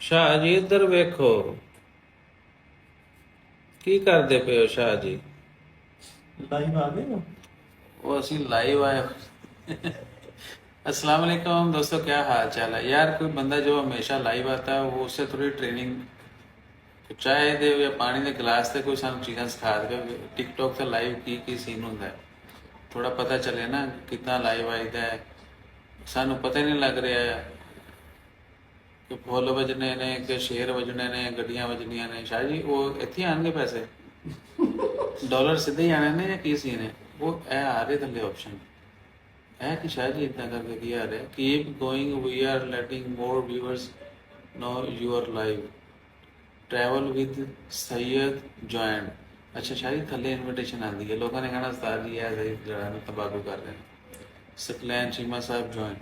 ਸ਼ਾਹ ਜੀ ਇੱਧਰ ਵੇਖੋ, ਕੀ ਕਰਦੇ ਪਏ ਹੋ ਸ਼ਾਹ ਜੀ? ਲਾਈਵ ਆ ਗਏ ਹੋ? वो ਅਸੀਂ लाइव आए। अस्सलाम वालेकुम दोस्तों, क्या हाल चाल है यार? कोई बंदा जो हमेशा लाइव आता है वो उससे थोड़ी ट्रेनिंग, चाय दे या पानी ਦੇ ਗਲਾਸ ਤੇ ਕੋਈ ਸਾਨੂੰ ਚੀਜ਼ਾਂ ਸਿਖਾ ਦੇ। ਟਿਕਟੋਕ ਤੇ ਲਾਈਵ ਕੀ ਸੀਨ ਹੁੰਦਾ ਹੈ, ਥੋੜਾ ਪਤਾ ਚੱਲੇ ਨਾ ਕਿੰਨਾ ਲਾਈਵ ਆਈਦਾ ਹੈ। ਸਾਨੂੰ ਪਤਾ ਹੀ ਨਹੀਂ ਲੱਗ ਰਿਹਾ ਹੈ ਕਿ ਫੁੱਲ ਵੱਜਣੇ ਨੇ ਕਿ ਸ਼ੇਰ ਵੱਜਣੇ ਨੇ, ਗੱਡੀਆਂ ਵੱਜਣੀਆਂ ਨੇ। ਸ਼ਾਹ ਜੀ ਉਹ ਇੱਥੇ ਆਣਗੇ ਪੈਸੇ, ਡਾਲਰ ਸਿੱਧੇ ਹੀ ਆਣੇ ਨੇ ਜਾਂ ਕੀ ਸੀਨ ਹੈ? ਉਹ ਇਹ ਆ ਰਹੇ ਥੱਲੇ ਆਪਸ਼ਨ, ਇਹ ਕਿ ਸ਼ਾਹ ਜੀ ਇਦਾਂ ਕਰਕੇ ਕੀ ਆ ਰਿਹਾ? Keep going, we are letting more viewers know you are live, travel with Syed joint. अच्छा शाह जी थल्ले इनविटेशन आती है, लोगों ने कहना उस्ताद जी है जरा तबाकू कर रहे हैं। सकलैन चीमा साहब जॉइन,